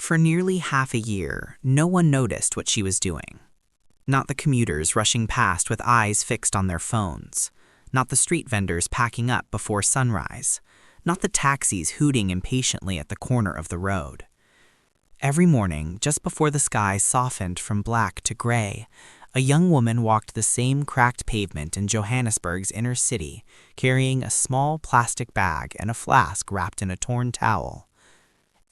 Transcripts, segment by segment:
For nearly half a year, no one noticed what she was doing. Not the commuters rushing past with eyes fixed on their phones. Not the street vendors packing up before sunrise. Not the taxis hooting impatiently at the corner of the road. Every morning, just before the sky softened from black to gray, a young woman walked the same cracked pavement in Johannesburg's inner city, carrying a small plastic bag and a flask wrapped in a torn towel.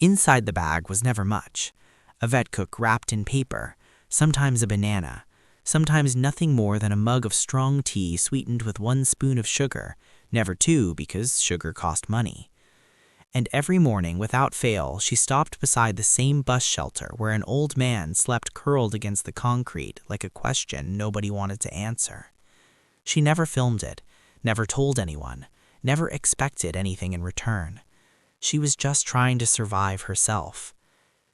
Inside the bag was never much. A vetkoek wrapped in paper, sometimes a banana, sometimes nothing more than a mug of strong tea sweetened with 1 spoon of sugar, never 2 because sugar cost money. And every morning, without fail, she stopped beside the same bus shelter where an old man slept curled against the concrete like a question nobody wanted to answer. She never filmed it, never told anyone, never expected anything in return. She was just trying to survive herself.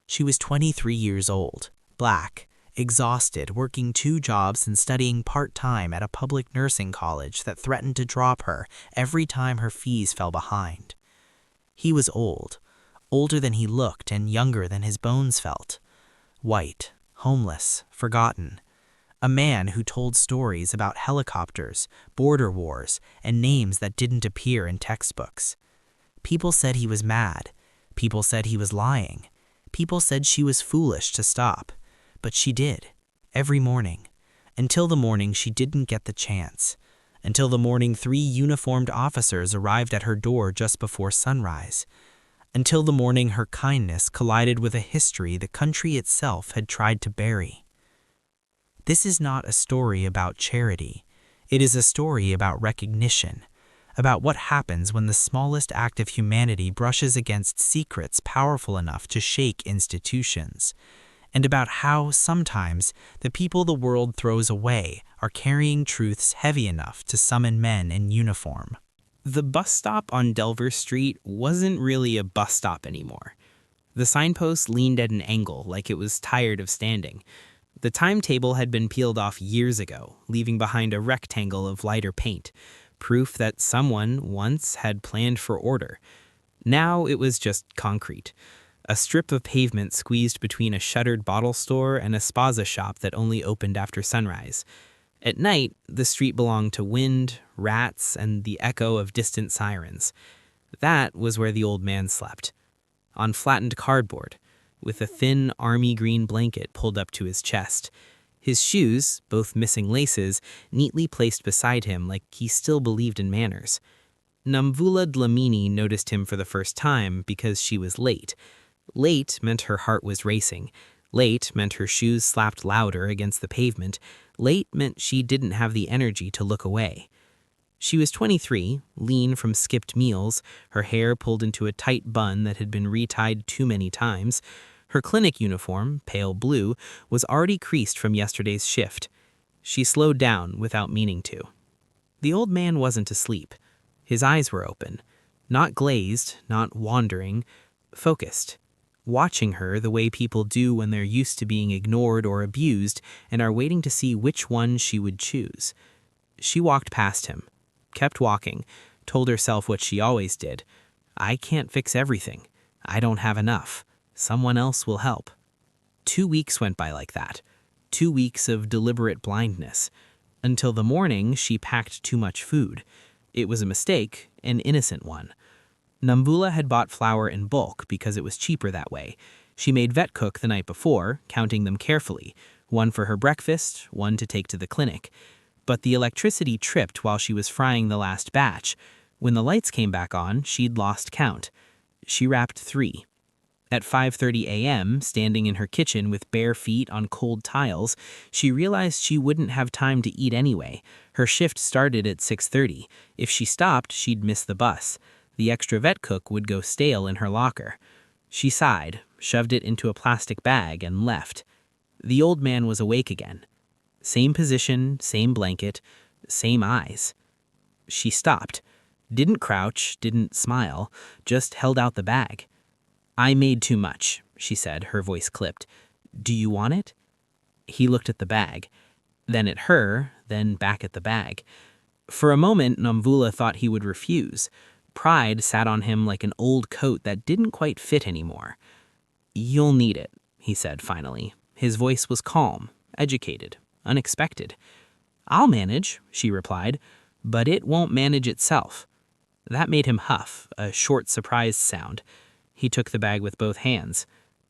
She was 23 years old, black, exhausted, working 2 jobs and studying part-time at a public nursing college that threatened to drop her every time her fees fell behind. He was old, older than he looked and younger than his bones felt. White, homeless, forgotten. A man who told stories about helicopters, border wars, and names that didn't appear in textbooks. People said he was mad. People said he was lying. People said she was foolish to stop. But she did, every morning. Until the morning she didn't get the chance. Until the morning 3 uniformed officers arrived at her door just before sunrise. Until the morning her kindness collided with a history the country itself had tried to bury. This is not a story about charity. It is a story about recognition, about what happens when the smallest act of humanity brushes against secrets powerful enough to shake institutions, and about how, sometimes, the people the world throws away are carrying truths heavy enough to summon men in uniform. The bus stop on Delver Street wasn't really a bus stop anymore. The signpost leaned at an angle, like it was tired of standing. The timetable had been peeled off years ago, leaving behind a rectangle of lighter paint, proof that someone once had planned for order. Now it was just concrete. A strip of pavement squeezed between a shuttered bottle store and a spaza shop that only opened after sunrise. At night, the street belonged to wind, rats, and the echo of distant sirens. That was where the old man slept, on flattened cardboard, with a thin army green blanket pulled up to his chest. His shoes, both missing laces, neatly placed beside him like he still believed in manners. Namvula Dlamini noticed him for the first time because she was late. Late meant her heart was racing. Late meant her shoes slapped louder against the pavement. Late meant she didn't have the energy to look away. She was 23, lean from skipped meals, her hair pulled into a tight bun that had been retied too many times. Her clinic uniform, pale blue, was already creased from yesterday's shift. She slowed down without meaning to. The old man wasn't asleep. His eyes were open. Not glazed, not wandering, focused. Watching her the way people do when they're used to being ignored or abused and are waiting to see which one she would choose. She walked past him, kept walking, told herself what she always did. I can't fix everything. I don't have enough. Someone else will help. 2 weeks went by like that. 2 weeks of deliberate blindness. Until the morning, she packed too much food. It was a mistake, an innocent one. Namvula had bought flour in bulk because it was cheaper that way. She made vetkoek the night before, counting them carefully, 1 for her breakfast, 1 to take to the clinic. But the electricity tripped while she was frying the last batch. When the lights came back on, she'd lost count. She wrapped 3. At 5:30 a.m., standing in her kitchen with bare feet on cold tiles, she realized she wouldn't have time to eat anyway. Her shift started at 6:30. If she stopped, she'd miss the bus. The extra vetkoek would go stale in her locker. She sighed, shoved it into a plastic bag, and left. The old man was awake again. Same position, same blanket, same eyes. She stopped. Didn't crouch, didn't smile, just held out the bag. I made too much, she said, her voice clipped. Do you want it? He looked at the bag, then at her, then back at the bag. For a moment, Namvula thought he would refuse. Pride sat on him like an old coat that didn't quite fit anymore. "You'll need it," he said finally. His voice was calm, educated, unexpected. "I'll manage," she replied, "but it won't manage itself." That made him huff, a short, surprised sound. He took the bag with both hands.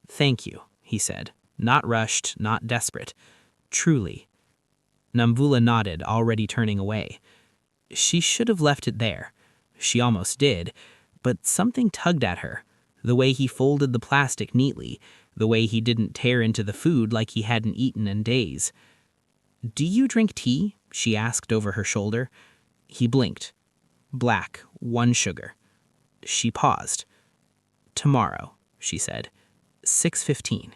"Thank you," he said, not rushed, not desperate. "Truly." Namvula nodded, already turning away. She should have left it there. She almost did, but something tugged at her. The way he folded the plastic neatly, the way he didn't tear into the food like he hadn't eaten in days. "Do you drink tea?" she asked over her shoulder. He blinked. "Black, 1 sugar." She paused. "Tomorrow," she said. 6:15.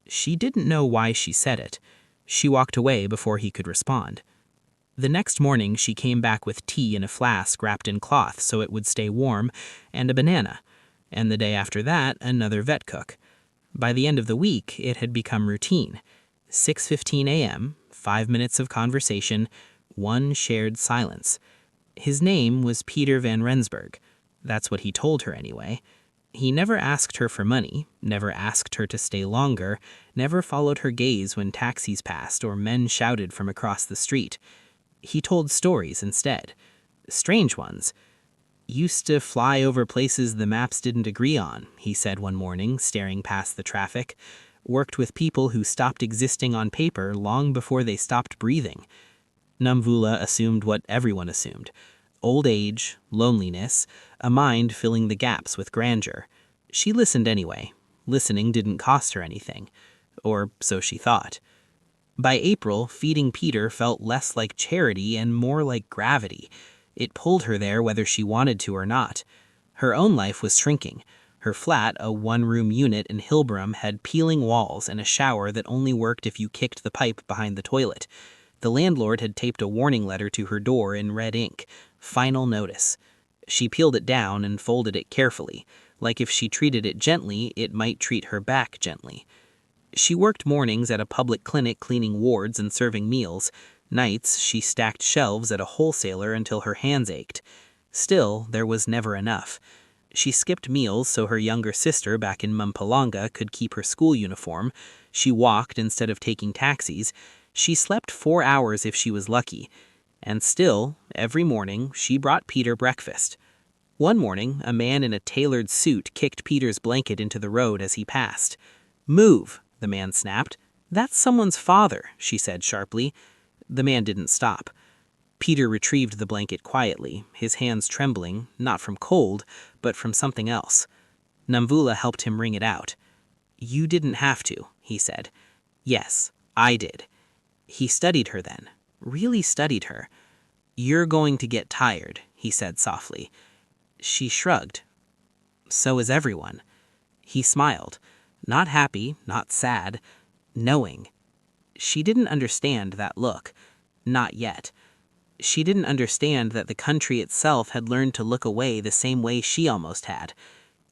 She didn't know why she said it. She walked away before he could respond. The next morning she came back with tea in a flask wrapped in cloth so it would stay warm, and a banana. And the day after that, another vet cook. By the end of the week, it had become routine. 6:15 a.m., 5 minutes of conversation, 1 shared silence. His name was Peter van Rensburg. That's what he told her anyway. He never asked her for money, never asked her to stay longer, never followed her gaze when taxis passed or men shouted from across the street. He told stories instead. Strange ones. "Used to fly over places the maps didn't agree on," he said one morning, staring past the traffic. "Worked with people who stopped existing on paper long before they stopped breathing." Namvula assumed what everyone assumed. Old age, loneliness, a mind filling the gaps with grandeur. She listened anyway. Listening didn't cost her anything. Or so she thought. By April, feeding Peter felt less like charity and more like gravity. It pulled her there whether she wanted to or not. Her own life was shrinking. Her flat, a 1-room unit in Hilbram, had peeling walls and a shower that only worked if you kicked the pipe behind the toilet. The landlord had taped a warning letter to her door in red ink. Final notice. She peeled it down and folded it carefully. Like if she treated it gently, it might treat her back gently. She worked mornings at a public clinic cleaning wards and serving meals. Nights, she stacked shelves at a wholesaler until her hands ached. Still, there was never enough. She skipped meals so her younger sister back in Mpumalanga could keep her school uniform. She walked instead of taking taxis. She slept 4 hours if she was lucky. And still, every morning, she brought Peter breakfast. One morning, a man in a tailored suit kicked Peter's blanket into the road as he passed. "Move," the man snapped. "That's someone's father," she said sharply. The man didn't stop. Peter retrieved the blanket quietly, his hands trembling, not from cold, but from something else. Namvula helped him wring it out. "You didn't have to," he said. "Yes, I did." He studied her then, really studied her. "You're going to get tired," he said softly. She shrugged. "So is everyone." He smiled, not happy, not sad, knowing. She didn't understand that look. Not yet. She didn't understand that the country itself had learned to look away the same way she almost had.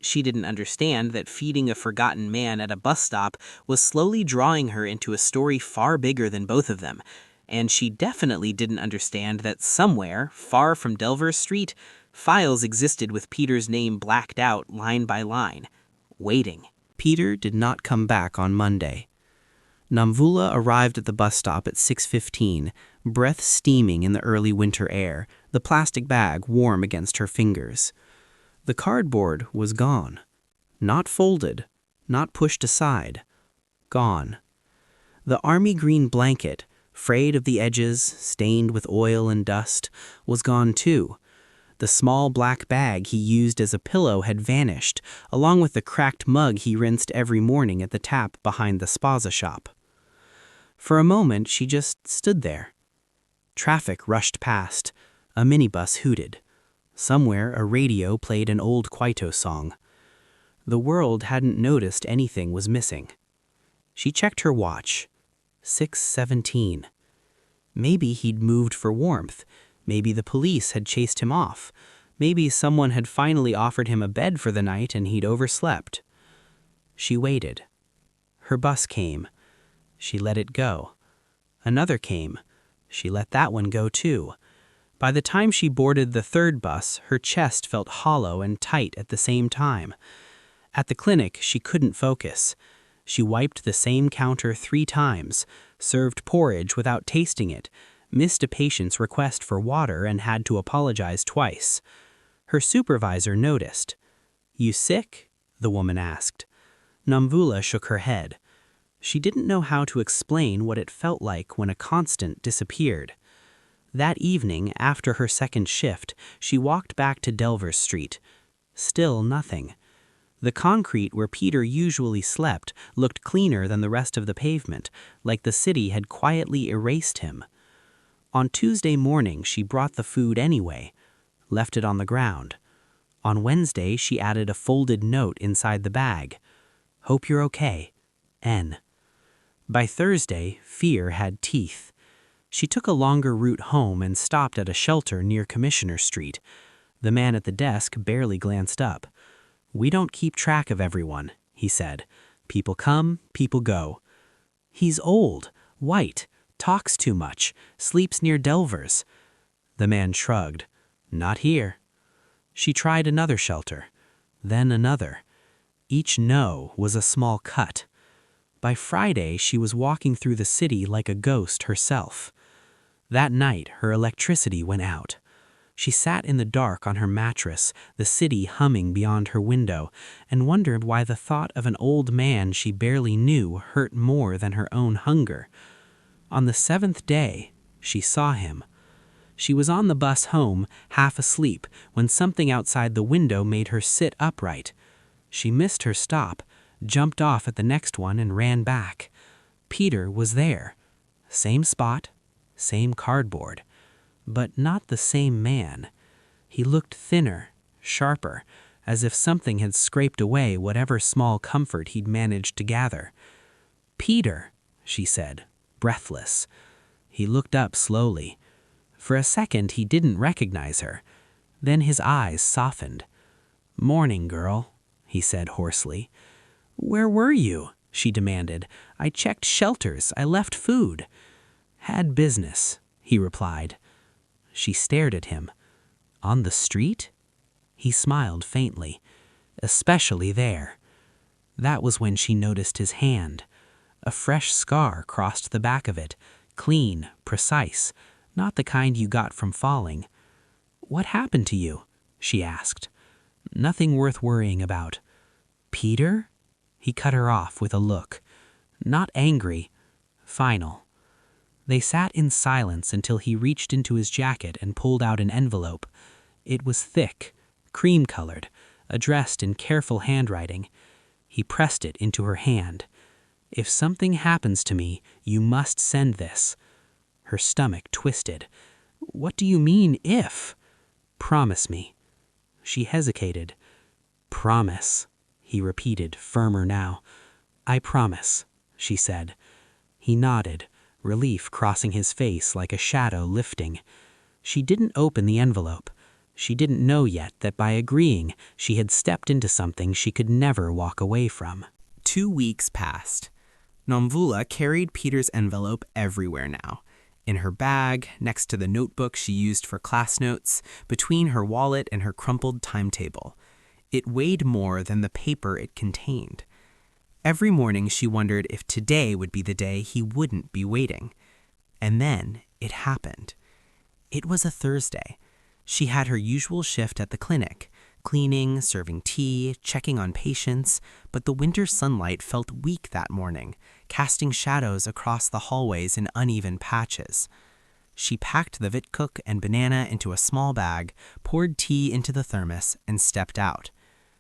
She didn't understand that feeding a forgotten man at a bus stop was slowly drawing her into a story far bigger than both of them. And she definitely didn't understand that somewhere, far from Delvers Street, files existed with Peter's name blacked out line by line, waiting. Peter did not come back on Monday. Namvula arrived at the bus stop at 6:15, breath steaming in the early winter air, the plastic bag warm against her fingers. The cardboard was gone. Not folded, not pushed aside. Gone. The army green blanket, frayed of the edges, stained with oil and dust, was gone too. The small black bag he used as a pillow had vanished, along with the cracked mug he rinsed every morning at the tap behind the spaza shop. For a moment, she just stood there. Traffic rushed past. A minibus hooted. Somewhere, a radio played an old Kwaito song. The world hadn't noticed anything was missing. She checked her watch. 6:17. Maybe he'd moved for warmth. Maybe the police had chased him off. Maybe someone had finally offered him a bed for the night and he'd overslept. She waited. Her bus came. She let it go. Another came. She let that one go too. By the time she boarded the third bus, her chest felt hollow and tight at the same time. At the clinic, she couldn't focus. She wiped the same counter 3 times, served porridge without tasting it, missed a patient's request for water and had to apologize twice. Her supervisor noticed. "You sick?" the woman asked. Namvula shook her head. She didn't know how to explain what it felt like when a constant disappeared. That evening, after her second shift, she walked back to Delvers Street. Still nothing. The concrete where Peter usually slept looked cleaner than the rest of the pavement, like the city had quietly erased him. On Tuesday morning, she brought the food anyway, left it on the ground. On Wednesday, she added a folded note inside the bag. "Hope you're okay. N." By Thursday, fear had teeth. She took a longer route home and stopped at a shelter near Commissioner Street. The man at the desk barely glanced up. "We don't keep track of everyone," he said. "People come, people go." "He's old, white, talks too much, sleeps near Delvers." The man shrugged. "Not here." She tried another shelter, then another. Each no was a small cut. By Friday, she was walking through the city like a ghost herself. That night, her electricity went out. She sat in the dark on her mattress, the city humming beyond her window, and wondered why the thought of an old man she barely knew hurt more than her own hunger. On the 7th day, she saw him. She was on the bus home, half asleep, when something outside the window made her sit upright. She missed her stop, jumped off at the next one and ran back. Peter was there. Same spot, same cardboard. But not the same man. He looked thinner, sharper, as if something had scraped away whatever small comfort he'd managed to gather. "Peter," she said, breathless. He looked up slowly. For a second he didn't recognize her. Then his eyes softened. "Morning, girl," he said hoarsely. "Where were you?" she demanded. "I checked shelters. I left food." "Had business," he replied. She stared at him. "On the street?" He smiled faintly. "Especially there." That was when she noticed his hand. A fresh scar crossed the back of it, clean, precise, not the kind you got from falling. "What happened to you?" she asked. "Nothing worth worrying about." "Peter?" He cut her off with a look. Not angry, final. They sat in silence until he reached into his jacket and pulled out an envelope. It was thick, cream-colored, addressed in careful handwriting. He pressed it into her hand. "If something happens to me, you must send this." Her stomach twisted. "What do you mean, if?" "Promise me." She hesitated. "Promise," he repeated, firmer now. "I promise," she said. He nodded, relief crossing his face like a shadow lifting. She didn't open the envelope. She didn't know yet that by agreeing, she had stepped into something she could never walk away from. 2 weeks passed. Nomvula carried Peter's envelope everywhere now. In her bag, next to the notebook she used for class notes, between her wallet and her crumpled timetable. It weighed more than the paper it contained. Every morning she wondered if today would be the day he wouldn't be waiting. And then it happened. It was a Thursday. She had her usual shift at the clinic, cleaning, serving tea, checking on patients, but the winter sunlight felt weak that morning, casting shadows across the hallways in uneven patches. She packed the Vitcook and banana into a small bag, poured tea into the thermos, and stepped out.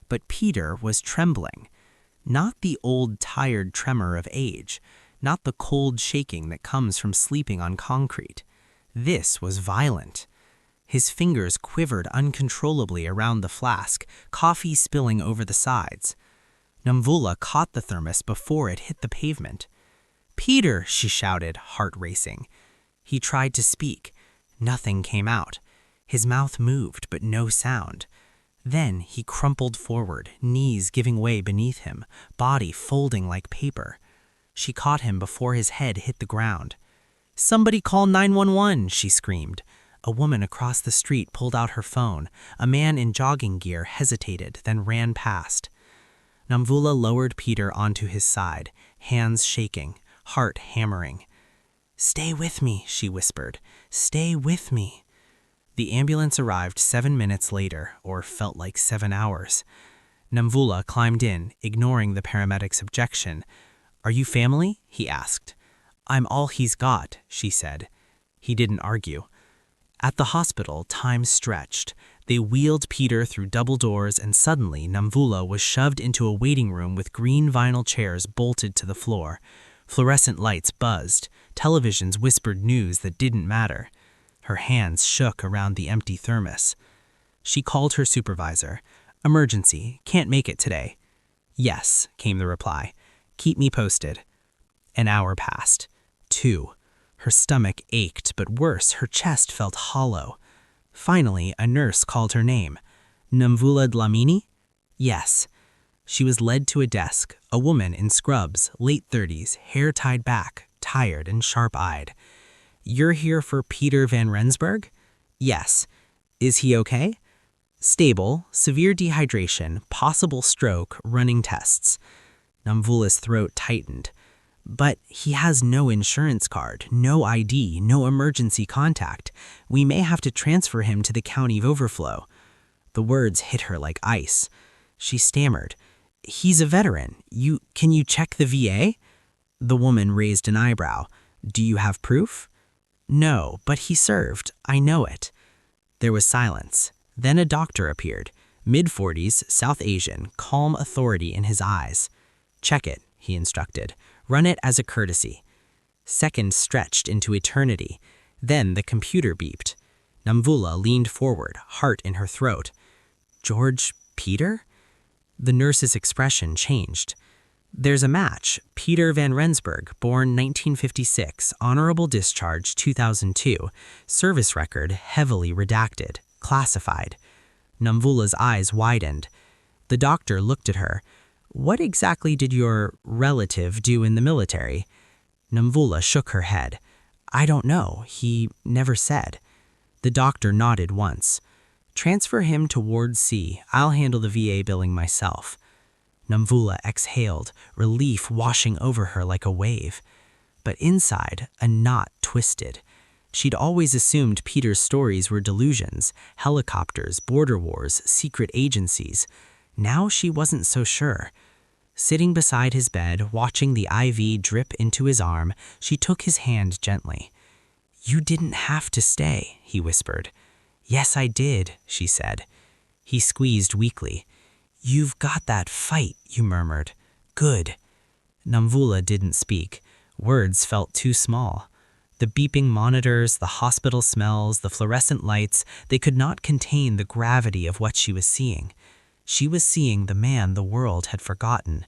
But Peter was trembling. Not the old, tired tremor of age, not the cold shaking that comes from sleeping on concrete. This was violent. His fingers quivered uncontrollably around the flask, coffee spilling over the sides. Namvula caught the thermos before it hit the pavement. "Peter!" she shouted, heart racing. He tried to speak. Nothing came out. His mouth moved, but no sound. Then he crumpled forward, knees giving way beneath him, body folding like paper. She caught him before his head hit the ground. "Somebody call 911!" she screamed. A woman across the street pulled out her phone. A man in jogging gear hesitated, then ran past. Namvula lowered Peter onto his side, hands shaking, heart hammering. "Stay with me," she whispered. "Stay with me." The ambulance arrived 7 minutes later, or felt like 7 hours. Namvula climbed in, ignoring the paramedic's objection. "Are you family?" he asked. "I'm all he's got," she said. He didn't argue. At the hospital, time stretched. They wheeled Peter through double doors, and suddenly Namvula was shoved into a waiting room with green vinyl chairs bolted to the floor. Fluorescent lights buzzed. Televisions whispered news that didn't matter. Her hands shook around the empty thermos. She called her supervisor. "Emergency, can't make it today." "Yes," came the reply. "Keep me posted." An hour passed. 2. Her stomach ached, but worse, her chest felt hollow. Finally, a nurse called her name. "Namvula Dlamini?" "Yes." She was led to a desk, a woman in scrubs, late 30s, hair tied back, tired and sharp-eyed. "You're here for Peter van Rensburg?" "Yes." "Is he okay?" "Stable, severe dehydration, possible stroke, running tests." Namvula's throat tightened. "But he has no insurance card, no ID, no emergency contact. We may have to transfer him to the county of overflow." The words hit her like ice. She stammered. "He's a veteran. Can you check the VA?" The woman raised an eyebrow. "Do you have proof?" "No, but he served. I know it." There was silence. Then a doctor appeared. Mid-40s, South Asian, calm authority in his eyes. "Check it," he instructed. "Run it as a courtesy." Seconds stretched into eternity. Then the computer beeped. Namvula leaned forward, heart in her throat. "George Peter?" The nurse's expression changed. "There's a match. Peter van Rensburg, born 1956, honorable discharge 2002, service record heavily redacted, classified." Namvula's eyes widened. The doctor looked at her. "What exactly did your relative do in the military?" Namvula shook her head. "I don't know. He never said." The doctor nodded once. "Transfer him to Ward C. I'll handle the VA billing myself." Namvula exhaled, relief washing over her like a wave. But inside, a knot twisted. She'd always assumed Peter's stories were delusions, helicopters, border wars, secret agencies. Now she wasn't so sure. Sitting beside his bed, watching the IV drip into his arm, she took his hand gently. "You didn't have to stay," he whispered. "Yes, I did," she said. He squeezed weakly. "You've got that fight," you murmured. "Good." Namvula didn't speak. Words felt too small. The beeping monitors, the hospital smells, the fluorescent lights, they could not contain the gravity of what she was seeing. She was seeing the man the world had forgotten,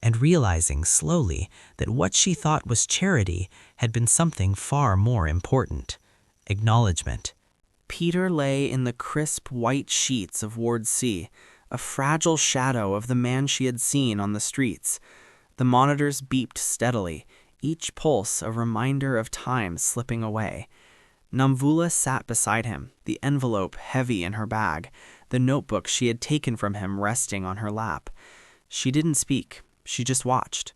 and realizing slowly that what she thought was charity had been something far more important. Acknowledgement. Peter lay in the crisp white sheets of Ward C, a fragile shadow of the man she had seen on the streets. The monitors beeped steadily, each pulse a reminder of time slipping away. Namvula sat beside him, the envelope heavy in her bag, the notebook she had taken from him resting on her lap. She didn't speak, she just watched.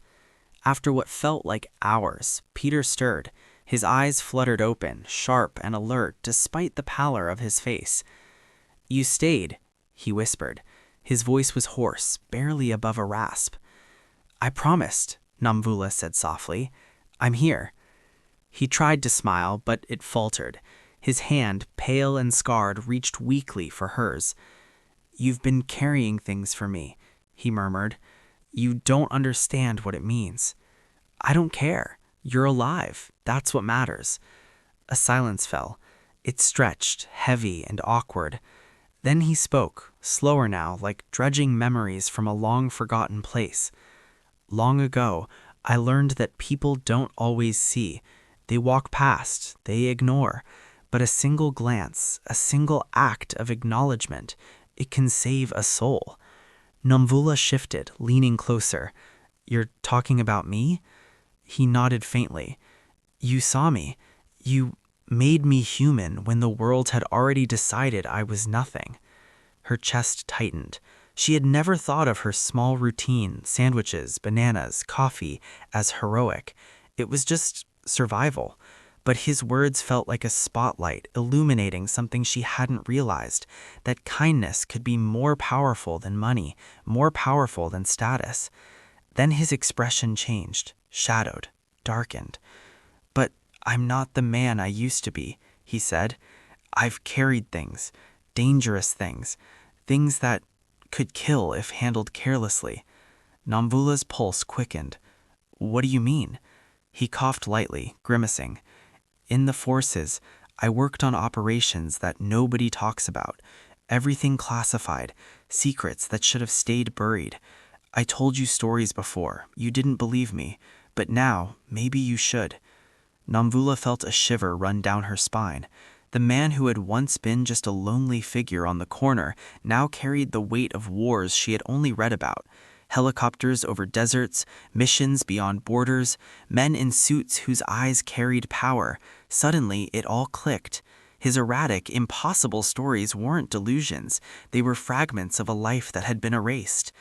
After what felt like hours, Peter stirred. His eyes fluttered open, sharp and alert despite the pallor of his face. "You stayed," he whispered. His voice was hoarse, barely above a rasp. "I promised," Namvula said softly. "I'm here." He tried to smile, but it faltered. His hand, pale and scarred, reached weakly for hers. "You've been carrying things for me," he murmured. "You don't understand what it means." "I don't care. You're alive. That's what matters." A silence fell. It stretched, heavy and awkward. Then he spoke, slower now, like dredging memories from a long-forgotten place. "Long ago, I learned that people don't always see. They walk past, they ignore. But a single glance, a single act of acknowledgement, it can save a soul." Namvula shifted, leaning closer. "You're talking about me?" He nodded faintly. "You saw me. You made me human when the world had already decided I was nothing." Her chest tightened. She had never thought of her small routine, sandwiches, bananas, coffee, as heroic. It was just survival. But his words felt like a spotlight, illuminating something she hadn't realized, that kindness could be more powerful than money, more powerful than status. Then his expression changed, shadowed, darkened. "But I'm not the man I used to be," he said. "I've carried things, dangerous things, things that could kill if handled carelessly." Namvula's pulse quickened. "What do you mean?" He coughed lightly, grimacing. "In the forces, I worked on operations that nobody talks about. Everything classified, secrets that should have stayed buried. I told you stories before. You didn't believe me. But now, maybe you should." Namvula felt a shiver run down her spine. The man who had once been just a lonely figure on the corner now carried the weight of wars she had only read about. Helicopters over deserts, missions beyond borders, men in suits whose eyes carried power. Suddenly, it all clicked. His erratic, impossible stories weren't delusions. They were fragments of a life that had been erased.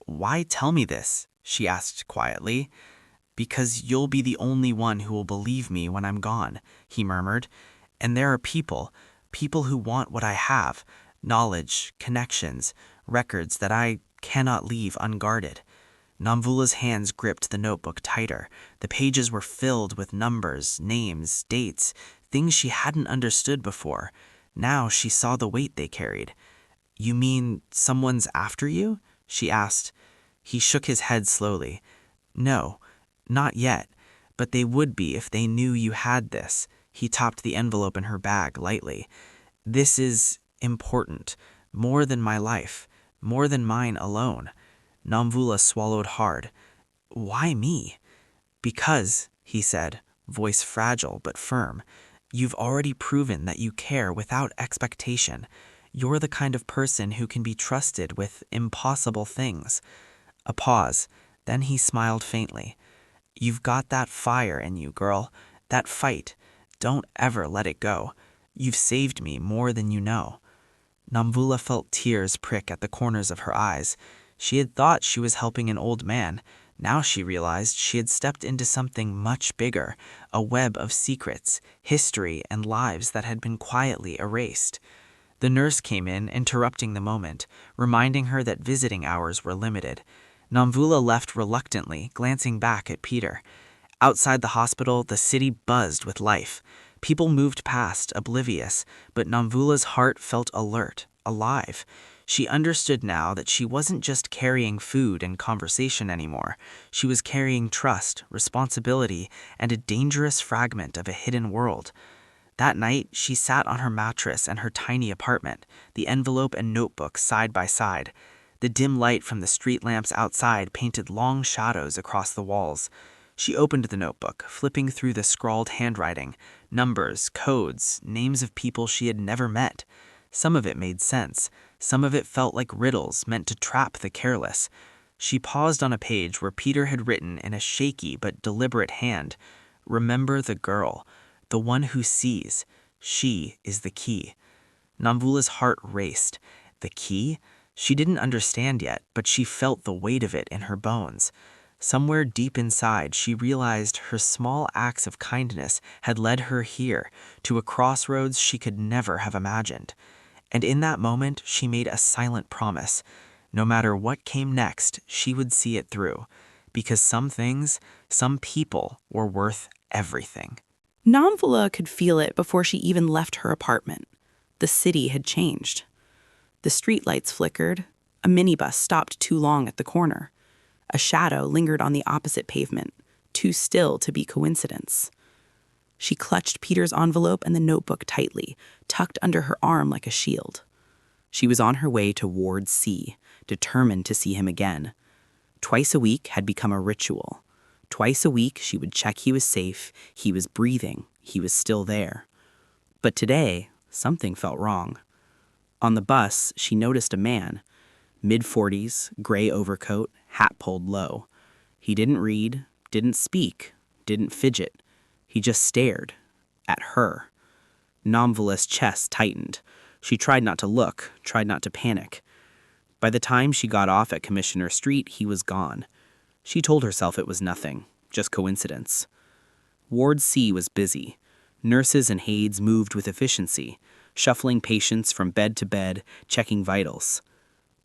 "Why tell me this?" she asked quietly. "Because you'll be the only one who will believe me when I'm gone," he murmured. "And there are people who want what I have, knowledge, connections, records that I cannot leave unguarded." Namvula's hands gripped the notebook tighter. The pages were filled with numbers, names, dates, things she hadn't understood before. Now she saw the weight they carried. "You mean someone's after you?" she asked. He shook his head slowly. "No, not yet, but they would be if they knew you had this." He topped the envelope in her bag lightly. "This is important, more than my life, more than mine alone." Namvula swallowed hard. "Why me?" "Because," he said, voice fragile but firm, "you've already proven that you care without expectation. You're the kind of person who can be trusted with impossible things." A pause, then he smiled faintly. "You've got that fire in you, girl, that fight. Don't ever let it go. You've saved me more than you know." Namvula felt tears prick at the corners of her eyes. She had thought she was helping an old man. Now she realized she had stepped into something much bigger, a web of secrets, history, and lives that had been quietly erased. The nurse came in, interrupting the moment, reminding her that visiting hours were limited. Namvula left reluctantly, glancing back at Peter. Outside the hospital, the city buzzed with life. People moved past, oblivious, but Namvula's heart felt alert, alive. She understood now that she wasn't just carrying food and conversation anymore. She was carrying trust, responsibility, and a dangerous fragment of a hidden world. That night, she sat on her mattress in her tiny apartment, the envelope and notebook side by side. The dim light from the street lamps outside painted long shadows across the walls. She opened the notebook, flipping through the scrawled handwriting, numbers, codes, names of people she had never met. Some of it made sense. Some of it felt like riddles meant to trap the careless. She paused on a page where Peter had written in a shaky but deliberate hand, "Remember the girl, the one who sees. She is the key." Namvula's heart raced. The key? She didn't understand yet, but she felt the weight of it in her bones. Somewhere deep inside, she realized her small acts of kindness had led her here, to a crossroads she could never have imagined. And in that moment, she made a silent promise. No matter what came next, she would see it through. Because some things, some people were worth everything. Namvula could feel it before she even left her apartment. The city had changed. The streetlights flickered. A minibus stopped too long at the corner. A shadow lingered on the opposite pavement, too still to be coincidence. She clutched Peter's envelope and the notebook tightly, tucked under her arm like a shield. She was on her way to Ward C, determined to see him again. Twice a week had become a ritual. Twice a week she would check he was safe, he was breathing, he was still there. But today, something felt wrong. On the bus, she noticed a man, mid-40s, gray overcoat, hat pulled low. He didn't read, didn't speak, didn't fidget. He just stared at her. Namvula's chest tightened. She tried not to look, tried not to panic. By the time she got off at Commissioner Street, he was gone. She told herself it was nothing, just coincidence. Ward C was busy. Nurses and aides moved with efficiency, shuffling patients from bed to bed, checking vitals.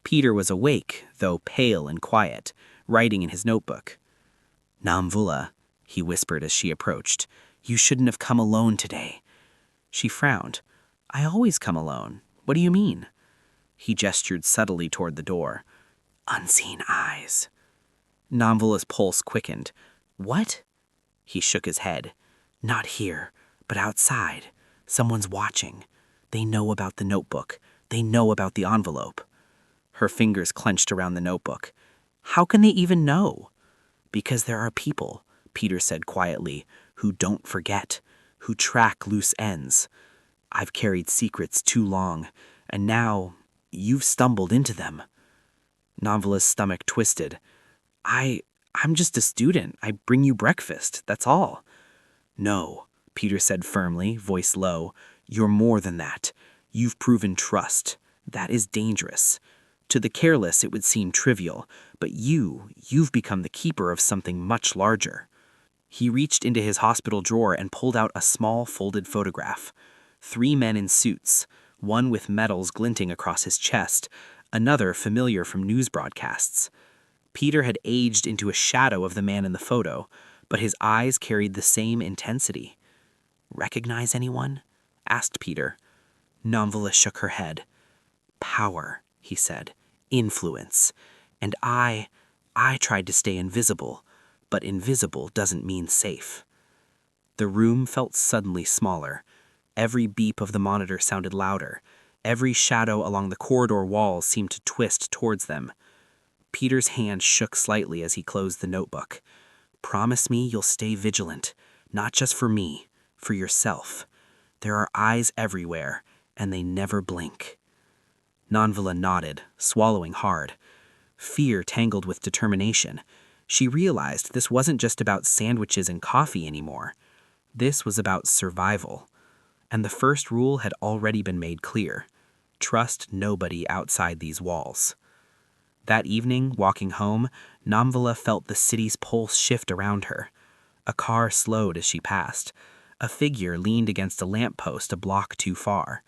Peter was awake, though pale and quiet, writing in his notebook. "Namvula," he whispered as she approached, "you shouldn't have come alone today." She frowned. "I always come alone. What do you mean?" He gestured subtly toward the door. "Unseen eyes." Namvula's pulse quickened. "What?" He shook his head. "Not here, but outside. Someone's watching. They know about the notebook. They know about the envelope." Her fingers clenched around the notebook. "How can they even know?" "Because there are people," Peter said quietly, "who don't forget, who track loose ends. I've carried secrets too long, and now you've stumbled into them." Namvula's stomach twisted. I'm just a student. I bring you breakfast, that's all." "No," Peter said firmly, voice low. "You're more than that. You've proven trust. That is dangerous. To the careless, it would seem trivial, but you've become the keeper of something much larger." He reached into his hospital drawer and pulled out a small folded photograph. 3 men in suits, one with medals glinting across his chest, another familiar from news broadcasts. Peter had aged into a shadow of the man in the photo, but his eyes carried the same intensity. "Recognize anyone?" asked Peter. Namvula shook her head. "Power," he said. "Influence. And I tried to stay invisible, but invisible doesn't mean safe." The room felt suddenly smaller. Every beep of the monitor sounded louder. Every shadow along the corridor walls seemed to twist towards them. Peter's hand shook slightly as he closed the notebook. "Promise me you'll stay vigilant, not just for me, for yourself. There are eyes everywhere, and they never blink." Namvula nodded, swallowing hard. Fear tangled with determination. She realized this wasn't just about sandwiches and coffee anymore. This was about survival. And the first rule had already been made clear. Trust nobody outside these walls. That evening, walking home, Namvula felt the city's pulse shift around her. A car slowed as she passed. A figure leaned against a lamppost a block too far.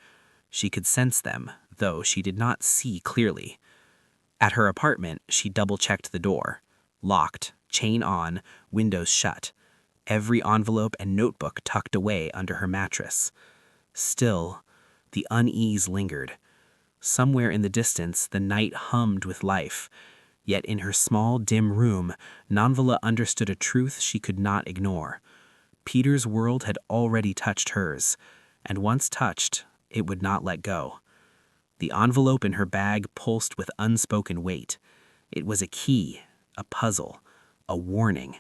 She could sense them, though she did not see clearly. At her apartment, she double-checked the door. Locked, chain on, windows shut. Every envelope and notebook tucked away under her mattress. Still, the unease lingered. Somewhere in the distance, the night hummed with life. Yet in her small, dim room, Namvula understood a truth she could not ignore. Peter's world had already touched hers, and once touched, it would not let go. The envelope in her bag pulsed with unspoken weight. It was a key, a puzzle, a warning,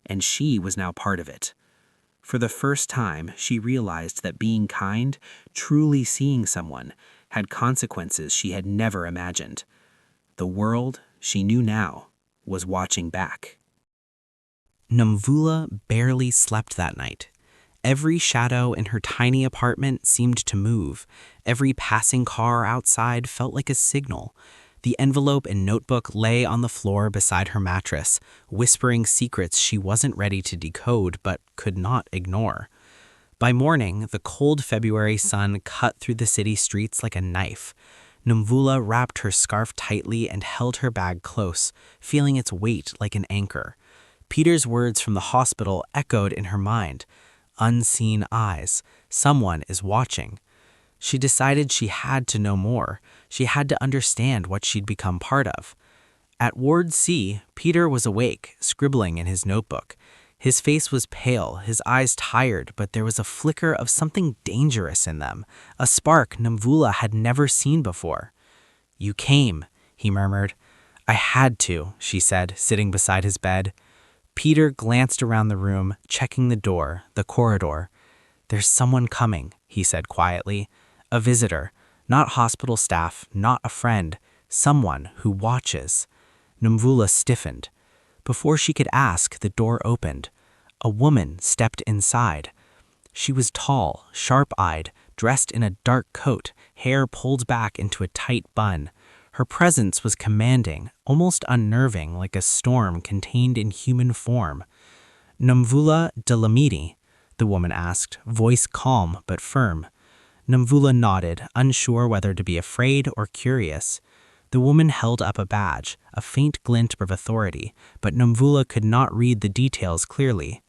and she was now part of it. For the first time, she realized that being kind, truly seeing someone, had consequences she had never imagined. The world, she knew now, was watching back. Namvula barely slept that night. Every shadow in her tiny apartment seemed to move. Every passing car outside felt like a signal. The envelope and notebook lay on the floor beside her mattress, whispering secrets she wasn't ready to decode but could not ignore. By morning, the cold February sun cut through the city streets like a knife. Namvula wrapped her scarf tightly and held her bag close, feeling its weight like an anchor. Peter's words from the hospital echoed in her mind. Unseen eyes. Someone is watching. She decided she had to know more. She had to understand what she'd become part of. At Ward C, Peter was awake, scribbling in his notebook. His face was pale, his eyes tired, but there was a flicker of something dangerous in them, a spark Namvula had never seen before. "You came," he murmured. "I had to," she said, sitting beside his bed. Peter glanced around the room, checking the door, the corridor. "There's someone coming," he said quietly. "A visitor, not hospital staff, not a friend, someone who watches." Namvula stiffened. Before she could ask, the door opened. A woman stepped inside. She was tall, sharp-eyed, dressed in a dark coat, hair pulled back into a tight bun. Her presence was commanding, almost unnerving, like a storm contained in human form. "Nomvula Delamiti?" the woman asked, voice calm but firm. Nomvula nodded, unsure whether to be afraid or curious. The woman held up a badge, a faint glint of authority, but Nomvula could not read the details clearly.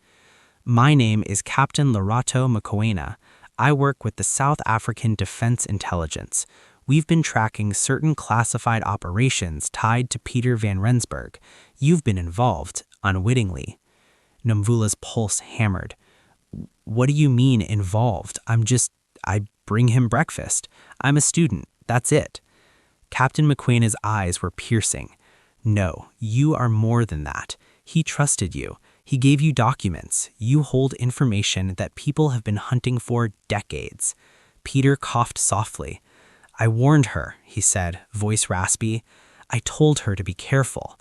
"My name is Captain Lerato Mokoena. I work with the South African Defense Intelligence. We've been tracking certain classified operations tied to Peter van Rensburg. You've been involved, unwittingly." Nomvula's pulse hammered. "What do you mean, involved? I bring him breakfast. I'm a student. That's it." Captain Mokoena's eyes were piercing. "No, you are more than that. He trusted you. He gave you documents. You hold information that people have been hunting for decades." Peter coughed softly. "I warned her," he said, voice raspy. "I told her to be careful."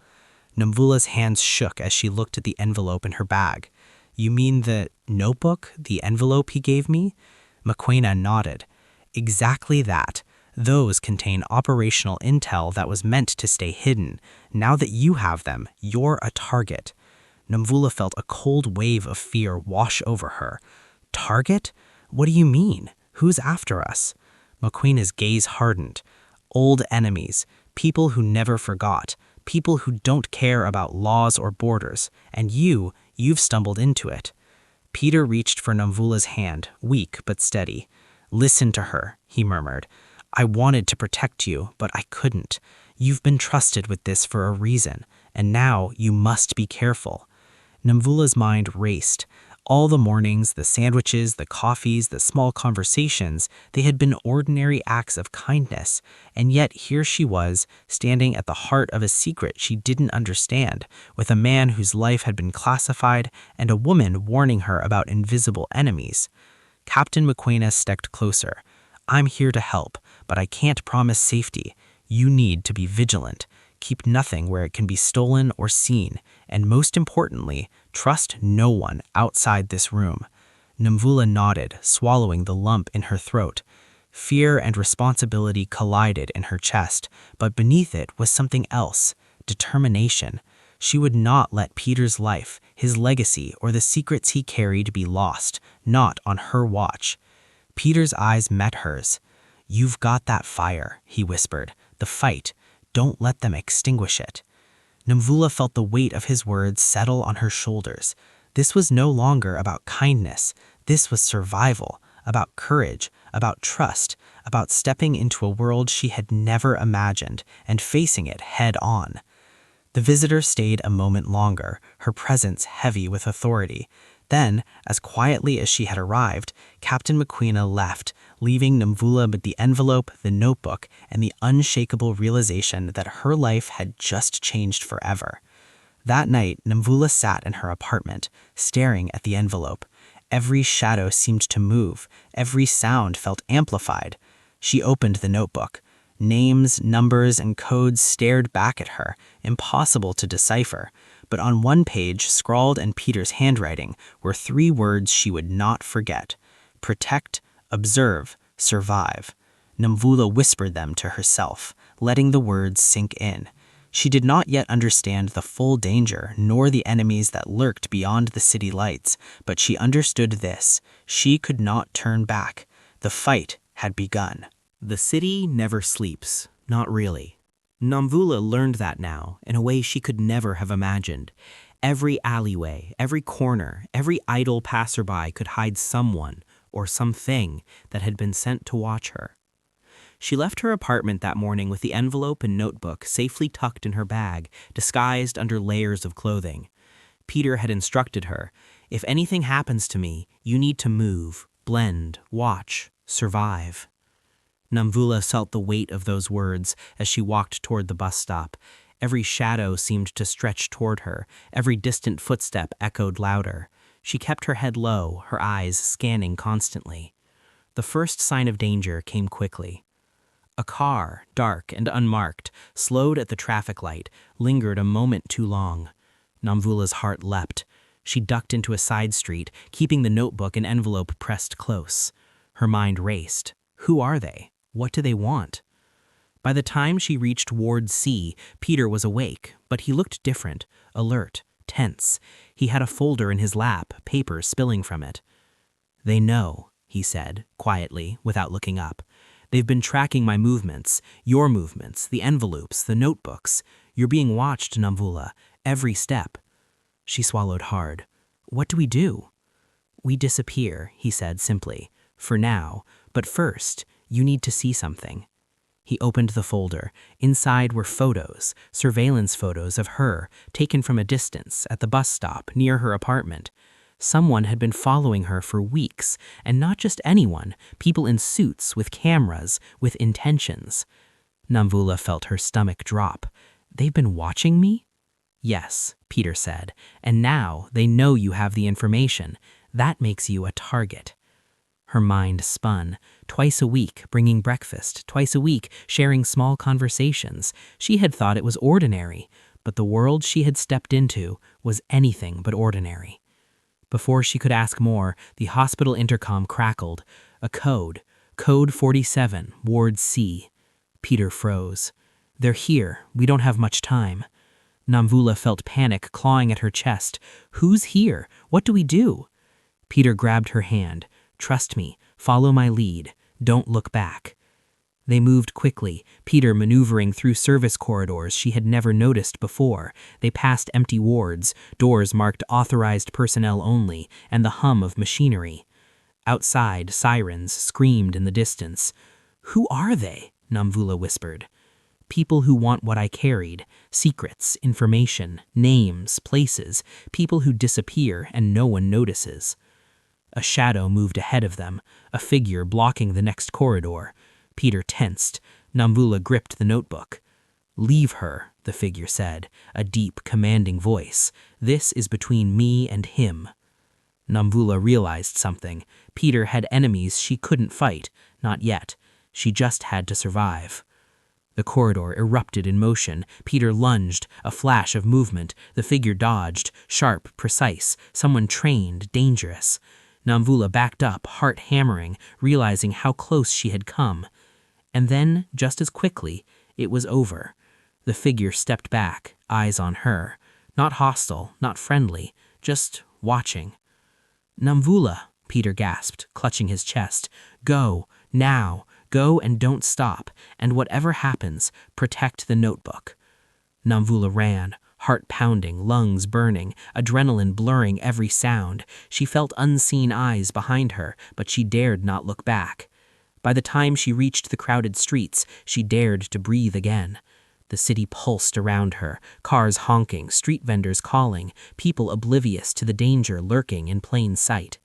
Nomvula's hands shook as she looked at the envelope in her bag. "You mean the notebook, the envelope he gave me?" Mokoena nodded. "Exactly that. Those contain operational intel that was meant to stay hidden. Now that you have them, you're a target." Nomvula felt a cold wave of fear wash over her. "Target? What do you mean? Who's after us?" Mokoena's gaze hardened. "Old enemies, people who never forgot, people who don't care about laws or borders, and you've stumbled into it." Peter reached for Nomvula's hand, weak but steady. "Listen to her," he murmured. "I wanted to protect you, but I couldn't. You've been trusted with this for a reason, and now you must be careful." Nomvula's mind raced. All the mornings, the sandwiches, the coffees, the small conversations, they had been ordinary acts of kindness, and yet here she was, standing at the heart of a secret she didn't understand, with a man whose life had been classified and a woman warning her about invisible enemies. Captain Mokoena stepped closer. "I'm here to help, but I can't promise safety. You need to be vigilant. Keep nothing where it can be stolen or seen, and most importantly, trust no one outside this room." Nomvula nodded, swallowing the lump in her throat. Fear and responsibility collided in her chest, but beneath it was something else, determination. She would not let Peter's life, his legacy, or the secrets he carried be lost, not on her watch. Peter's eyes met hers. "You've got that fire," he whispered. "The fight. Don't let them extinguish it." Nomvula felt the weight of his words settle on her shoulders. This was no longer about kindness. This was survival, about courage, about trust, about stepping into a world she had never imagined and facing it head on. The visitor stayed a moment longer, her presence heavy with authority. Then, as quietly as she had arrived, Captain Mokoena left, leaving Nomvula with the envelope, the notebook, and the unshakable realization that her life had just changed forever. That night, Nomvula sat in her apartment, staring at the envelope. Every shadow seemed to move, every sound felt amplified. She opened the notebook. Names, numbers, and codes stared back at her, impossible to decipher. But on one page, scrawled in Peter's handwriting, were 3 words she would not forget: protect, observe, survive. Nomvula whispered them to herself, letting the words sink in. She did not yet understand the full danger, nor the enemies that lurked beyond the city lights, but she understood this: she could not turn back. The fight had begun. The city never sleeps, not really. Nomvula learned that now in a way she could never have imagined. Every alleyway, every corner, every idle passerby could hide someone or something that had been sent to watch her. She left her apartment that morning with the envelope and notebook safely tucked in her bag, disguised under layers of clothing. Peter had instructed her, "If anything happens to me, you need to move, blend, watch, survive." Nomvula felt the weight of those words as she walked toward the bus stop. Every shadow seemed to stretch toward her. Every distant footstep echoed louder. She kept her head low, her eyes scanning constantly. The first sign of danger came quickly. A car, dark and unmarked, slowed at the traffic light, lingered a moment too long. Nomvula's heart leapt. She ducked into a side street, keeping the notebook and envelope pressed close. Her mind raced. Who are they? What do they want? By the time she reached Ward C, Peter was awake, but he looked different, alert, tense. He had a folder in his lap, paper spilling from it. "They know," he said, quietly, without looking up. "They've been tracking my movements, your movements, the envelopes, the notebooks. You're being watched, Namvula, every step." She swallowed hard. "What do we do?" "We disappear," he said simply. "For now. But first, you need to see something." He opened the folder. Inside were photos, surveillance photos of her, taken from a distance, at the bus stop, near her apartment. Someone had been following her for weeks, and not just anyone, people in suits, with cameras, with intentions. Namvula felt her stomach drop. "They've been watching me?" "Yes," Peter said, "and now they know you have the information. That makes you a target." Her mind spun. Twice a week, bringing breakfast. Twice a week, sharing small conversations. She had thought it was ordinary, but the world she had stepped into was anything but ordinary. Before she could ask more, the hospital intercom crackled. A code. Code 47, Ward C. Peter froze. "They're here. We don't have much time." Namvula felt panic clawing at her chest. "Who's here? What do we do?" Peter grabbed her hand. "Trust me. Follow my lead. Don't look back." They moved quickly, Peter maneuvering through service corridors she had never noticed before. They passed empty wards, doors marked authorized personnel only, and the hum of machinery. Outside, sirens screamed in the distance. "Who are they?" Namvula whispered. "People who want what I carried. Secrets, information, names, places. People who disappear and no one notices." A shadow moved ahead of them, a figure blocking the next corridor. Peter tensed. Namvula gripped the notebook. "Leave her," the figure said, a deep, commanding voice. "This is between me and him." Namvula realized something. Peter had enemies she couldn't fight. Not yet. She just had to survive. The corridor erupted in motion. Peter lunged, a flash of movement. The figure dodged, sharp, precise, someone trained, dangerous. Namvula backed up, heart hammering, realizing how close she had come. And then, just as quickly, it was over. The figure stepped back, eyes on her. Not hostile, not friendly, just watching. "Namvula," Peter gasped, clutching his chest. "Go, now. Go and don't stop. And whatever happens, protect the notebook." Namvula ran, heart pounding, lungs burning, adrenaline blurring every sound. She felt unseen eyes behind her, but she dared not look back. By the time she reached the crowded streets, she dared to breathe again. The city pulsed around her, cars honking, street vendors calling, people oblivious to the danger lurking in plain sight.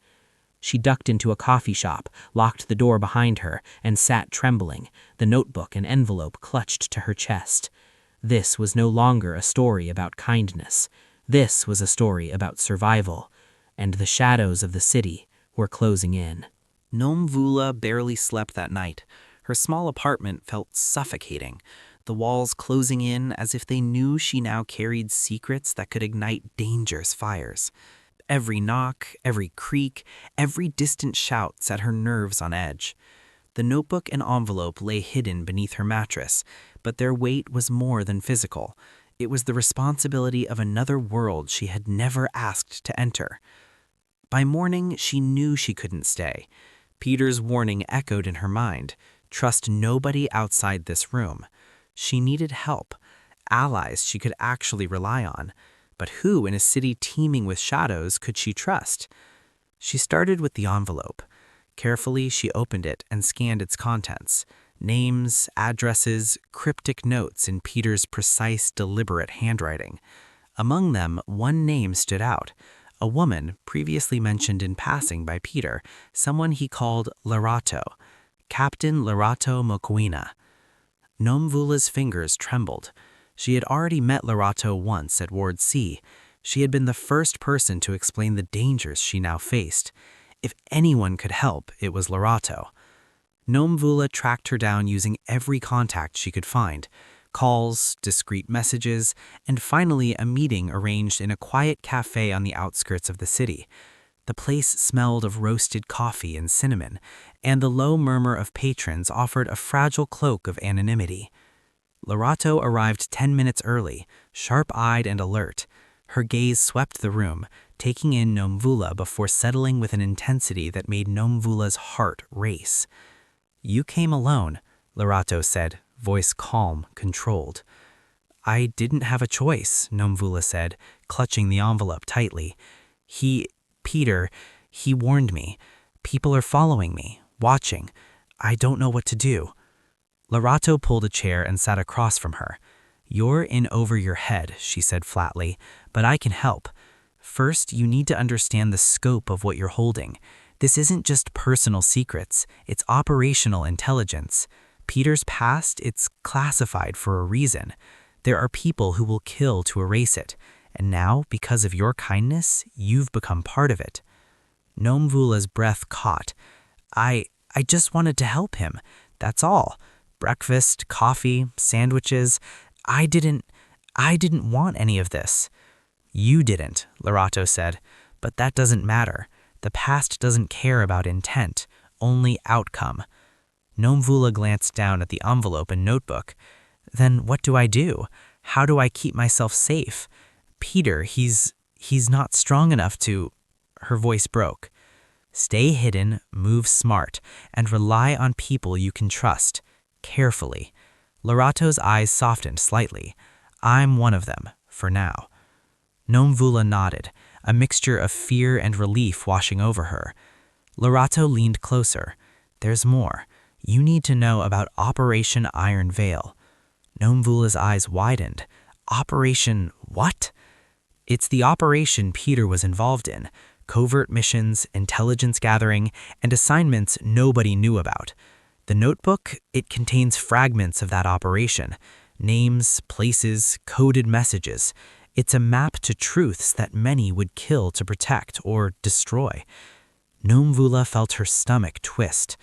She ducked into a coffee shop, locked the door behind her, and sat trembling, the notebook and envelope clutched to her chest. This was no longer a story about kindness. This was a story about survival, and the shadows of the city were closing in. Namvula barely slept that night. Her small apartment felt suffocating, the walls closing in as if they knew she now carried secrets that could ignite dangerous fires. Every knock, every creak, every distant shout set her nerves on edge. The notebook and envelope lay hidden beneath her mattress, but their weight was more than physical. It was the responsibility of another world she had never asked to enter. By morning, she knew she couldn't stay. Peter's warning echoed in her mind. Trust nobody outside this room. She needed help, allies she could actually rely on. But who in a city teeming with shadows could she trust? She started with the envelope. Carefully, she opened it and scanned its contents. Names, addresses, cryptic notes in Peter's precise, deliberate handwriting. Among them, one name stood out. A woman previously mentioned in passing by Peter, someone he called Larato, Captain Larato Mokoena. Namvula's fingers trembled. She had already met Larato once at Ward C. She had been the first person to explain the dangers she now faced. If anyone could help, it was Larato. Namvula tracked her down using every contact she could find. Calls, discreet messages, and finally a meeting arranged in a quiet cafe on the outskirts of the city. The place smelled of roasted coffee and cinnamon, and the low murmur of patrons offered a fragile cloak of anonymity. Lorato arrived 10 minutes early, sharp-eyed and alert. Her gaze swept the room, taking in Nomvula before settling with an intensity that made Nomvula's heart race. "You came alone," Lorato said, voice calm, controlled. "I didn't have a choice," Nomvula said, clutching the envelope tightly. Peter, he warned me. People are following me, watching. I don't know what to do." Lorato pulled a chair and sat across from her. "You're in over your head," she said flatly, "but I can help. First, you need to understand the scope of what you're holding. This isn't just personal secrets, it's operational intelligence. Peter's past, it's classified for a reason. There are people who will kill to erase it, and now, because of your kindness, you've become part of it." Nomvula's breath caught. I just wanted to help him. That's all. Breakfast, coffee, sandwiches. I didn't want any of this." "You didn't," Lorato said, "but that doesn't matter. The past doesn't care about intent, only outcome." Nomvula glanced down at the envelope and notebook. "Then what do I do? How do I keep myself safe? Peter, he's not strong enough to—" Her voice broke. "Stay hidden, move smart, and rely on people you can trust. Carefully." Lorato's eyes softened slightly. "I'm one of them, for now." Nomvula nodded, a mixture of fear and relief washing over her. Lorato leaned closer. "There's more. You need to know about Operation Iron Veil." Nomvula's eyes widened. "Operation what?" "It's the operation Peter was involved in. Covert missions, intelligence gathering, and assignments nobody knew about. The notebook, it contains fragments of that operation. Names, places, coded messages. It's a map to truths that many would kill to protect or destroy." Nomvula felt her stomach twist.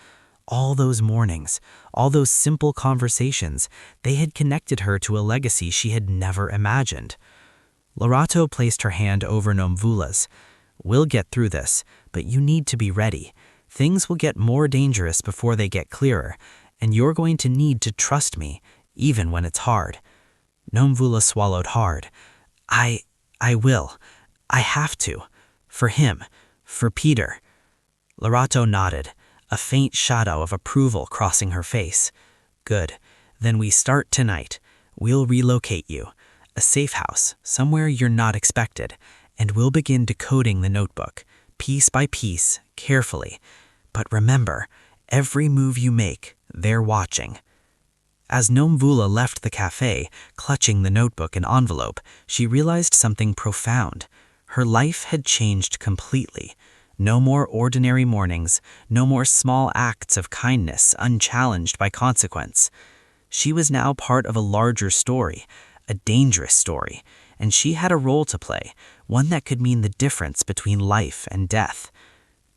All those mornings, all those simple conversations, they had connected her to a legacy she had never imagined. Lorato placed her hand over Nomvula's. "We'll get through this, but you need to be ready. Things will get more dangerous before they get clearer, and you're going to need to trust me, even when it's hard." Nomvula swallowed hard. I will. I have to. For him. For Peter." Lorato nodded, a faint shadow of approval crossing her face. "Good. Then we start tonight. We'll relocate you. A safe house, somewhere you're not expected, and we'll begin decoding the notebook, piece by piece, carefully. But remember, every move you make, they're watching." As Nomvula left the cafe, clutching the notebook and envelope, she realized something profound. Her life had changed completely. No more ordinary mornings, no more small acts of kindness unchallenged by consequence. She was now part of a larger story, a dangerous story, and she had a role to play, one that could mean the difference between life and death.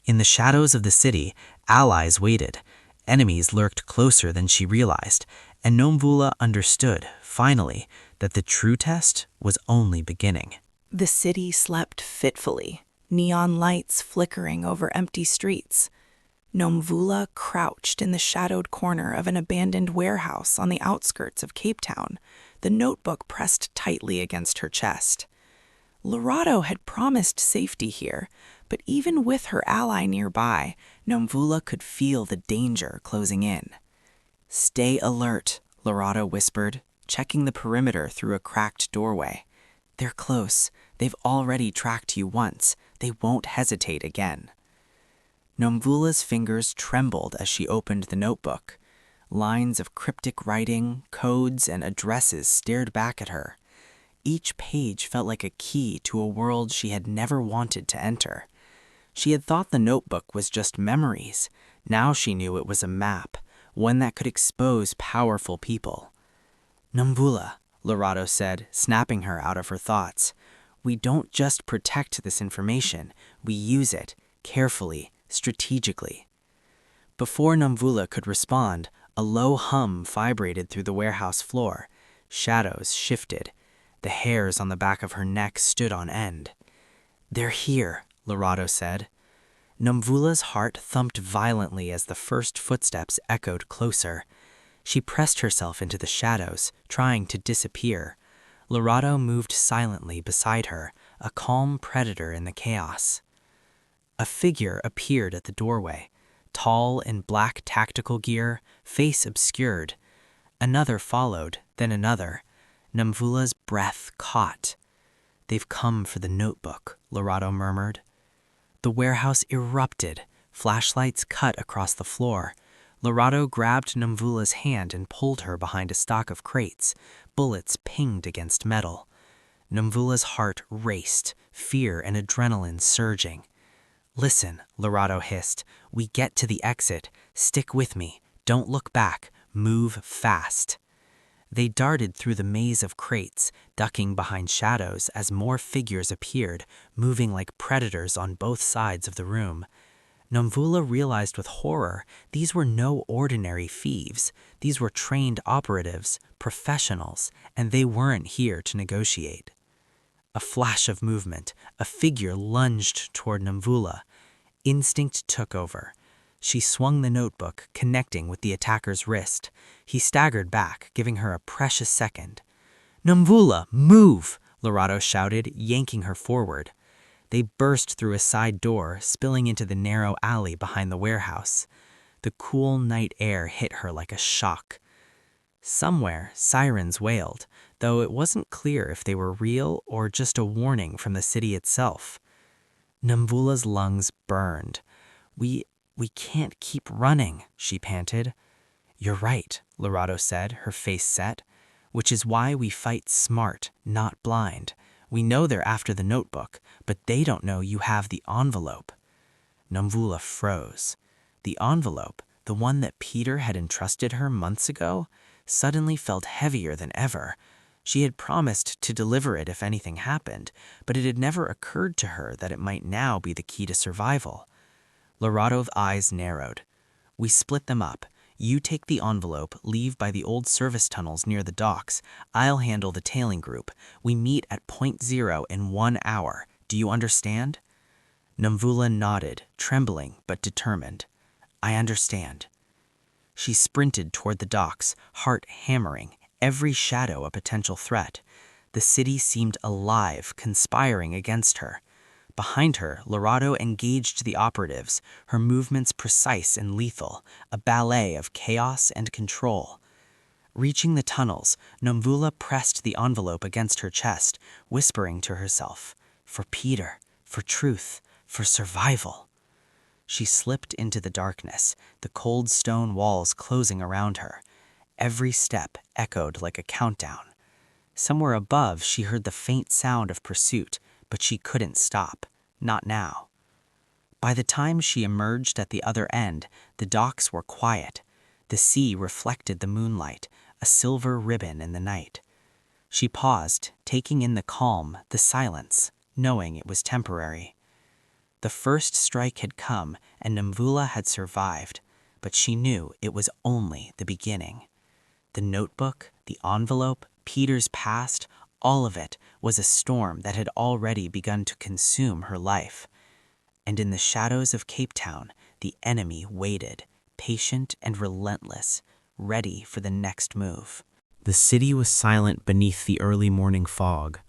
In the shadows of the city, allies waited. Enemies lurked closer than she realized, and Nomvula understood, finally, that the true test was only beginning. The city slept fitfully, neon lights flickering over empty streets. Nomvula crouched in the shadowed corner of an abandoned warehouse on the outskirts of Cape Town, the notebook pressed tightly against her chest. Lorato had promised safety here, but even with her ally nearby, Nomvula could feel the danger closing in. "Stay alert," Lorato whispered, checking the perimeter through a cracked doorway. "They're close. They've already tracked you once. They won't hesitate again." Nomvula's fingers trembled as she opened the notebook. Lines of cryptic writing, codes, and addresses stared back at her. Each page felt like a key to a world she had never wanted to enter. She had thought the notebook was just memories. Now she knew it was a map, one that could expose powerful people. "Nomvula," Lorato said, snapping her out of her thoughts. "We don't just protect this information, we use it, carefully, strategically." Before Nomvula could respond, a low hum vibrated through the warehouse floor. Shadows shifted. The hairs on the back of her neck stood on end. "They're here," Lorato said. Nomvula's heart thumped violently as the first footsteps echoed closer. She pressed herself into the shadows, trying to disappear. Lorado moved silently beside her, a calm predator in the chaos. A figure appeared at the doorway, tall in black tactical gear, face obscured. Another followed, then another. Namvula's breath caught. "They've come for the notebook," Lorado murmured. The warehouse erupted. Flashlights cut across the floor. Lorado grabbed Namvula's hand and pulled her behind a stock of crates. Bullets pinged against metal. Namvula's heart raced, fear and adrenaline surging. "Listen," Lorado hissed. "We get to the exit. Stick with me. Don't look back. Move fast." They darted through the maze of crates, ducking behind shadows as more figures appeared, moving like predators on both sides of the room. Namvula realized with horror these were no ordinary thieves. These were trained operatives, professionals, and they weren't here to negotiate. A flash of movement, a figure lunged toward Namvula. Instinct took over. She swung the notebook, connecting with the attacker's wrist. He staggered back, giving her a precious second. "Namvula, move!" Lorado shouted, yanking her forward. They burst through a side door, spilling into the narrow alley behind the warehouse. The cool night air hit her like a shock. Somewhere, sirens wailed, though it wasn't clear if they were real or just a warning from the city itself. Namvula's lungs burned. We can't keep running," she panted. "You're right," Lorado said, her face set. "Which is why we fight smart, not blind. We know they're after the notebook, but they don't know you have the envelope." Namvula froze. The envelope, the one that Peter had entrusted her months ago, suddenly felt heavier than ever. She had promised to deliver it if anything happened, but it had never occurred to her that it might now be the key to survival. Lorado's eyes narrowed. "We split them up. You take the envelope, leave by the old service tunnels near the docks. I'll handle the tailing group. We meet at point 0 in 1 hour. Do you understand?" Namvula nodded, trembling but determined. "I understand." She sprinted toward the docks, heart hammering, every shadow a potential threat. The city seemed alive, conspiring against her. Behind her, Lorado engaged the operatives, her movements precise and lethal, a ballet of chaos and control. Reaching the tunnels, Namvula pressed the envelope against her chest, whispering to herself, "For Peter, for truth, for survival." She slipped into the darkness, the cold stone walls closing around her. Every step echoed like a countdown. Somewhere above, she heard the faint sound of pursuit, but she couldn't stop. Not now. By the time she emerged at the other end, the docks were quiet. The sea reflected the moonlight, a silver ribbon in the night. She paused, taking in the calm, the silence, knowing it was temporary. The first strike had come, and Namvula had survived, but she knew it was only the beginning. The notebook, the envelope, Peter's past, all of it was a storm that had already begun to consume her life. And in the shadows of Cape Town, the enemy waited, patient and relentless, ready for the next move. The city was silent beneath the early morning fog.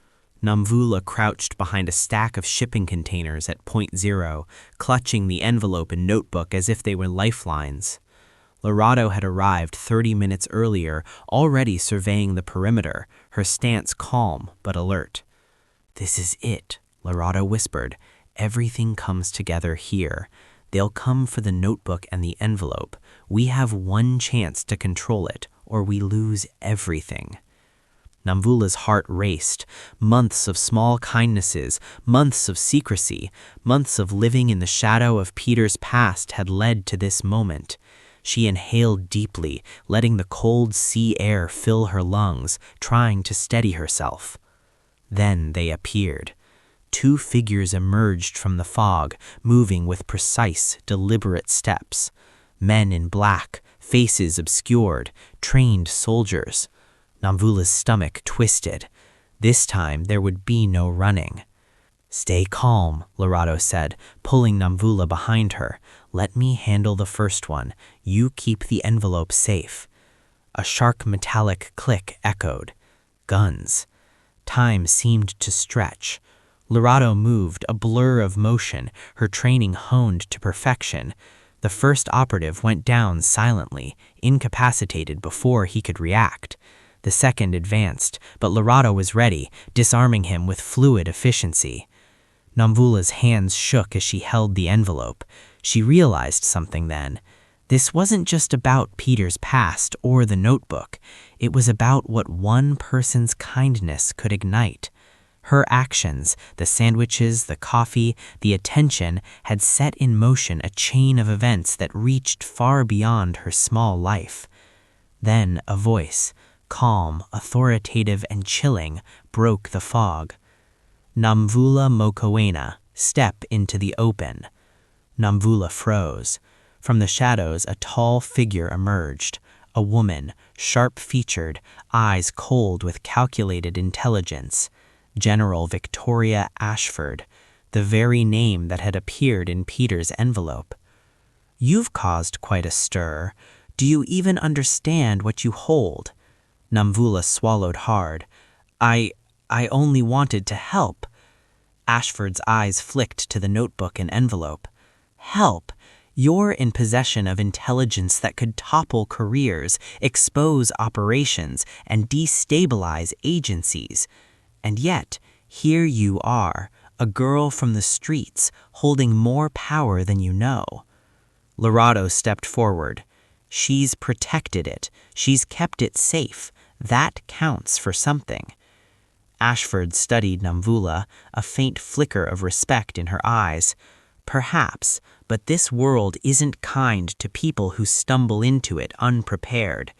Namvula crouched behind a stack of shipping containers at point 0, clutching the envelope and notebook as if they were lifelines. Lorado had arrived 30 minutes earlier, already surveying the perimeter, her stance calm but alert. "This is it," Lorado whispered. "Everything comes together here. They'll come for the notebook and the envelope. We have one chance to control it, or we lose everything." Namvula's heart raced. Months of small kindnesses, months of secrecy, months of living in the shadow of Peter's past had led to this moment. She inhaled deeply, letting the cold sea air fill her lungs, trying to steady herself. Then they appeared. 2 figures emerged from the fog, moving with precise, deliberate steps. Men in black, faces obscured, trained soldiers. Namvula's stomach twisted. This time there would be no running. "Stay calm," Lorado said, pulling Namvula behind her. "Let me handle the first one. You keep the envelope safe." A sharp metallic click echoed. Guns. Time seemed to stretch. Lorado moved, a blur of motion, her training honed to perfection. The first operative went down silently, incapacitated before he could react. The second advanced, but Lorado was ready, disarming him with fluid efficiency. Namvula's hands shook as she held the envelope. She realized something then. This wasn't just about Peter's past or the notebook. It was about what one person's kindness could ignite. Her actions, the sandwiches, the coffee, the attention, had set in motion a chain of events that reached far beyond her small life. Then a voice, calm, authoritative, and chilling, broke the fog. Namvula Mokoena, step into the open. Namvula froze. From the shadows, a tall figure emerged. A woman, sharp-featured, eyes cold with calculated intelligence. General Victoria Ashford, the very name that had appeared in Peter's envelope. "You've caused quite a stir. Do you even understand what you hold?" Namvula swallowed hard. I only wanted to help." Ashford's eyes flicked to the notebook and envelope. "Help? You're in possession of intelligence that could topple careers, expose operations, and destabilize agencies. And yet, here you are, a girl from the streets, holding more power than you know." Lorado stepped forward. "She's protected it. She's kept it safe. That counts for something." Ashford studied Namvula, a faint flicker of respect in her eyes. "Perhaps, but this world isn't kind to people who stumble into it unprepared."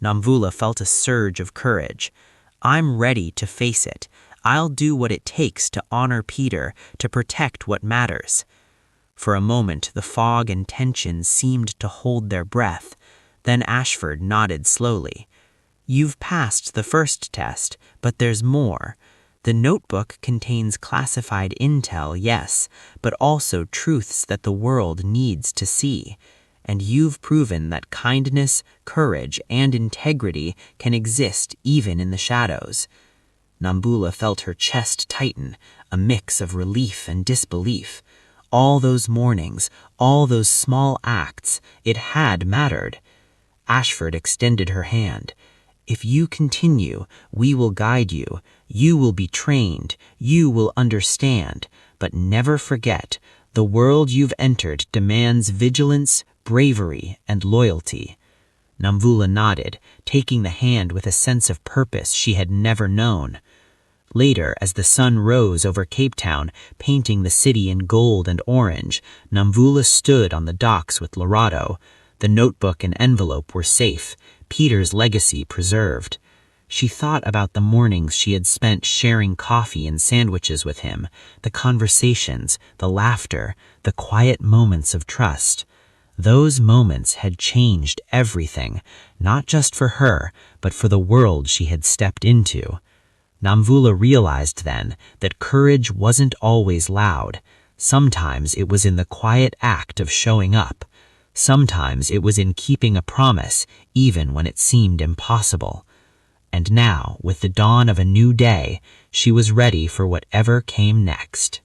Namvula felt a surge of courage. "I'm ready to face it. I'll do what it takes to honor Peter, to protect what matters." For a moment, the fog and tension seemed to hold their breath. Then Ashford nodded slowly. "You've passed the first test, but there's more. The notebook contains classified intel, yes, but also truths that the world needs to see. And you've proven that kindness, courage, and integrity can exist even in the shadows." Namvula felt her chest tighten, a mix of relief and disbelief. All those mornings, all those small acts, it had mattered. Ashford extended her hand. "If you continue, we will guide you. You will be trained. You will understand. But never forget, the world you've entered demands vigilance, bravery, and loyalty." Namvula nodded, taking the hand with a sense of purpose she had never known. Later, as the sun rose over Cape Town, painting the city in gold and orange, Namvula stood on the docks with Lorado. The notebook and envelope were safe, Peter's legacy preserved. She thought about the mornings she had spent sharing coffee and sandwiches with him, the conversations, the laughter, the quiet moments of trust. Those moments had changed everything, not just for her, but for the world she had stepped into. Namvula realized then that courage wasn't always loud. Sometimes it was in the quiet act of showing up. Sometimes it was in keeping a promise, even when it seemed impossible. And now, with the dawn of a new day, she was ready for whatever came next.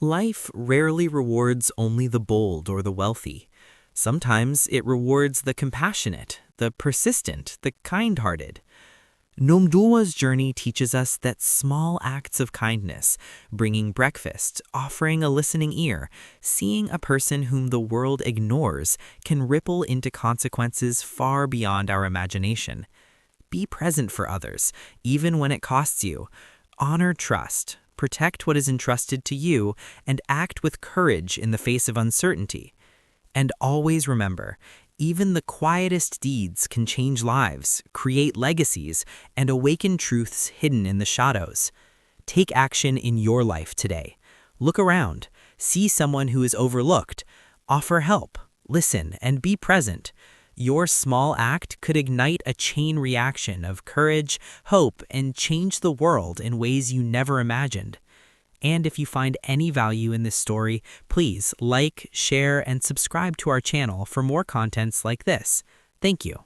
Life rarely rewards only the bold or the wealthy. Sometimes it rewards the compassionate, the persistent, the kind-hearted. Nomdula's journey teaches us that small acts of kindness, bringing breakfast, offering a listening ear, seeing a person whom the world ignores, can ripple into consequences far beyond our imagination. Be present for others, even when it costs you. Honor trust, protect what is entrusted to you, and act with courage in the face of uncertainty. And always remember, even the quietest deeds can change lives, create legacies, and awaken truths hidden in the shadows. Take action in your life today. Look around, see someone who is overlooked, offer help, listen, and be present. Your small act could ignite a chain reaction of courage, hope, and change the world in ways you never imagined. And if you find any value in this story, please like, share, and subscribe to our channel for more contents like this. Thank you.